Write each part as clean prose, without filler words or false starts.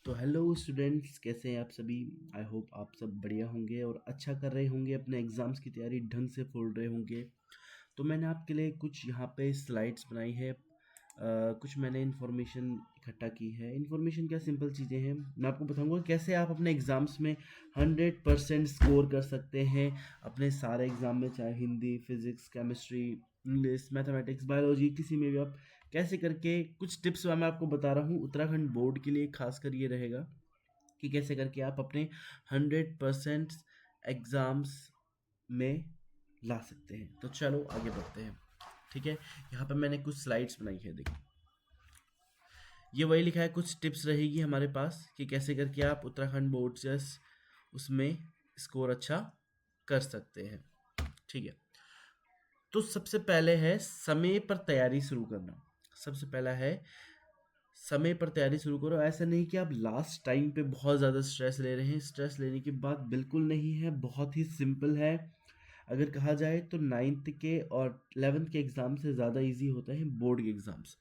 तो hello students, कैसे हैं आप सभी। आई होप आप सब बढ़िया होंगे और अच्छा कर रहे होंगे, अपने एग्ज़ाम्स की तैयारी ढंग से खोल रहे होंगे। तो मैंने आपके लिए कुछ यहाँ पे स्लाइड्स बनाई है। कुछ मैंने इन्फॉर्मेशन इकट्ठा की है। इन्फॉर्मेशन क्या, सिंपल चीज़ें हैं। मैं आपको बताऊंगा कैसे आप अपने एग्ज़ाम्स में 100% स्कोर कर सकते हैं अपने सारे एग्ज़ाम में, चाहे Hindi, physics, chemistry, English, mathematics, biology, किसी में भी आप कैसे करके। कुछ टिप्स मैं आपको बता रहा हूँ उत्तराखंड बोर्ड के लिए, खासकर ये रहेगा कि कैसे करके आप अपने 100% एग्ज़ाम्स में ला सकते हैं। तो चलो आगे बढ़ते हैं। ठीक है, यहाँ पर मैंने कुछ स्लाइड्स बनाई है, देखो। ये वही लिखा है, कुछ टिप्स रहेगी हमारे पास कि कैसे करके आप उत्तराखंड बोर्ड से उसमें स्कोर अच्छा कर सकते हैं। ठीक है, तो सबसे पहले है समय पर तैयारी शुरू करना। सबसे पहला है समय पर तैयारी शुरू करो। ऐसा नहीं कि आप लास्ट टाइम पे बहुत ज़्यादा स्ट्रेस ले रहे हैं। स्ट्रेस लेने की बात बिल्कुल नहीं है, बहुत ही सिंपल है। अगर कहा जाए तो 9th के और 11th के एग्ज़ाम से ज़्यादा इजी होता है बोर्ड के एग्ज़ाम्स।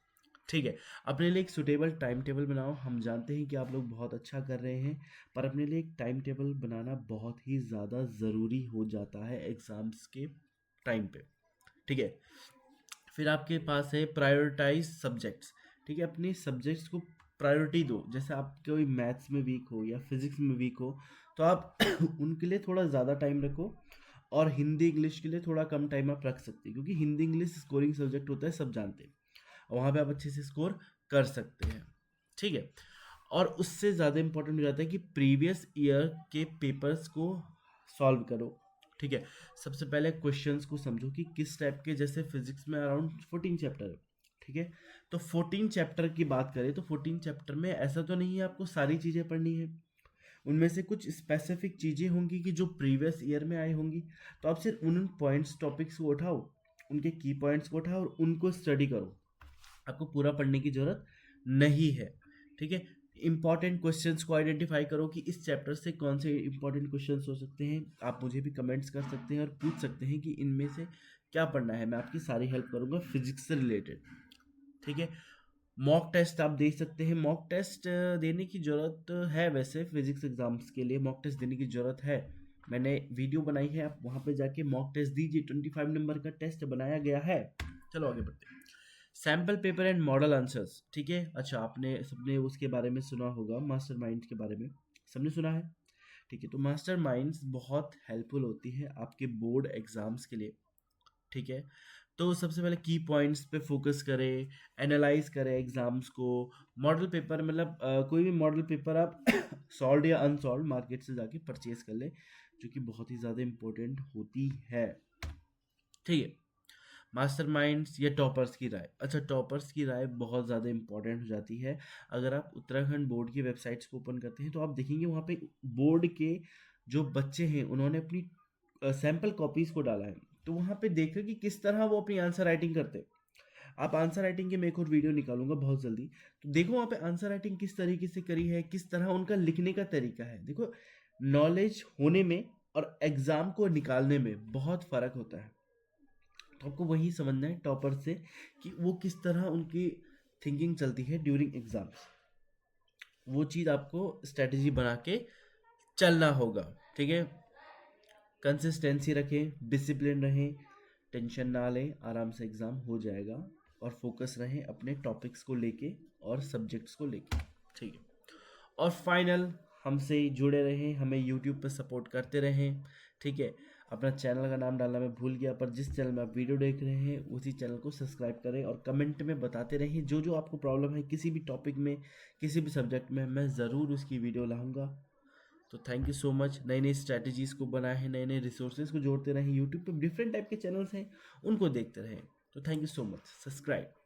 ठीक है, अपने लिए एक सुटेबल टाइम टेबल बनाओ। हम जानते हैं कि आप लोग बहुत अच्छा कर रहे हैं, पर अपने लिए एक टाइम टेबल बनाना बहुत ही ज़्यादा ज़रूरी हो जाता है एग्ज़ाम्स के टाइम पे। ठीक है, फिर आपके पास है प्रायोरिटाइज सब्जेक्ट्स। ठीक है, अपने सब्जेक्ट्स को प्रायोरिटी दो। जैसे आप कोई मैथ्स में वीक हो या फिजिक्स में वीक हो, तो आप उनके लिए थोड़ा ज़्यादा टाइम रखो, और हिंदी इंग्लिश के लिए थोड़ा कम टाइम आप रख सकते हैं, क्योंकि हिंदी इंग्लिश स्कोरिंग सब्जेक्ट होता है, सब जानते हैं। वहाँ पे आप अच्छे से स्कोर कर सकते हैं। ठीक है, और उससे ज़्यादा इंपॉर्टेंट हो जाता है कि प्रीवियस ईयर के पेपर्स को सॉल्व करो। ठीक है, सबसे पहले क्वेश्चंस को समझो कि किस टाइप के, जैसे फिजिक्स में अराउंड 14 चैप्टर है। ठीक है, तो 14 चैप्टर की बात करें तो 14 चैप्टर में ऐसा तो नहीं है आपको सारी चीज़ें पढ़नी है। उनमें से कुछ स्पेसिफिक चीज़ें होंगी कि जो प्रीवियस ईयर में आई होंगी। तो आप सिर्फ उन पॉइंट्स, टॉपिक्स को उठाओ, उनके की पॉइंट्स को उठाओ और उनको स्टडी करो। आपको पूरा पढ़ने की ज़रूरत नहीं है। ठीक है, इंपॉर्टेंट क्वेश्चंस को आइडेंटिफाई करो कि इस चैप्टर से कौन से इंपॉर्टेंट क्वेश्चंस हो सकते हैं। आप मुझे भी कमेंट्स कर सकते हैं और पूछ सकते हैं कि इनमें से क्या पढ़ना है। मैं आपकी सारी हेल्प करूंगा फिजिक्स से रिलेटेड। ठीक है, मॉक टेस्ट आप दे सकते हैं। मॉक टेस्ट देने की ज़रूरत है, वैसे फिजिक्स एग्जाम्स के लिए मॉक टेस्ट देने की ज़रूरत है। मैंने वीडियो बनाई है, आप वहाँ पे जाके मॉक टेस्ट दीजिए। 25 नंबर का टेस्ट बनाया गया है। चलो आगे बढ़ते हैं। Sample paper and model answers. ठीक है, अच्छा आपने सबने उसके बारे में सुना होगा, मास्टरमाइंड्स के बारे में सबने सुना है। ठीक है, तो मास्टरमाइंड्स बहुत हेल्पफुल होती है आपके बोर्ड एग्जाम्स के लिए। ठीक है, तो सबसे पहले की पॉइंट्स पे फोकस करें, एनालाइज करें एग्जाम्स को। मॉडल पेपर मतलब कोई भी मॉडल पेपर आप सॉल्व या अनसॉल्व मार्केट से जाके परचेज कर ले, जो कि बहुत ही ज़्यादा इंपॉर्टेंट होती है। ठीक है, मास्टरमाइंड्स या टॉपर्स की राय। अच्छा, टॉपर्स की राय बहुत ज़्यादा इंपॉर्टेंट हो जाती है। अगर आप उत्तराखंड बोर्ड की वेबसाइट्स को ओपन करते हैं तो आप देखेंगे वहाँ पे बोर्ड के जो बच्चे हैं उन्होंने अपनी सैम्पल कॉपीज़ को डाला है। तो वहाँ पे देखा कि किस तरह वो अपनी आंसर राइटिंग करते हैं। आप आंसर राइटिंग की मैं एक और वीडियो निकालूंगा बहुत जल्दी, तो देखो वहाँ पे आंसर राइटिंग किस तरीके से करी है, किस तरह उनका लिखने का तरीका है। देखो, नॉलेज होने में और एग्ज़ाम को निकालने में बहुत फ़र्क होता है। तो आपको वही समझना है टॉपर से कि वो किस तरह उनकी थिंकिंग चलती है ड्यूरिंग एग्जाम्स। वो चीज़ आपको स्ट्रेटजी बना के चलना होगा। ठीक है, कंसिस्टेंसी रखें, डिसिप्लिन रहें, टेंशन ना लें, आराम से एग्ज़ाम हो जाएगा। और फोकस रहें अपने टॉपिक्स को लेके और सब्जेक्ट्स को लेके। ठीक है, और फाइनल, हमसे जुड़े रहें, हमें यूट्यूब पर सपोर्ट करते रहें। ठीक है, अपना चैनल का नाम डालना मैं भूल गया, पर जिस चैनल में आप वीडियो देख रहे हैं उसी चैनल को सब्सक्राइब करें और कमेंट में बताते रहें जो जो आपको प्रॉब्लम है किसी भी टॉपिक में, किसी भी सब्जेक्ट में, मैं ज़रूर उसकी वीडियो लाऊंगा। तो थैंक यू सो मच। नई नई स्ट्रैटेजीज़ को बनाए हैं, नए नए रिसोर्सेज को जोड़ते रहें। यूट्यूब पर डिफरेंट टाइप के चैनल्स हैं, उनको देखते रहें। तो thank you so much, subscribe.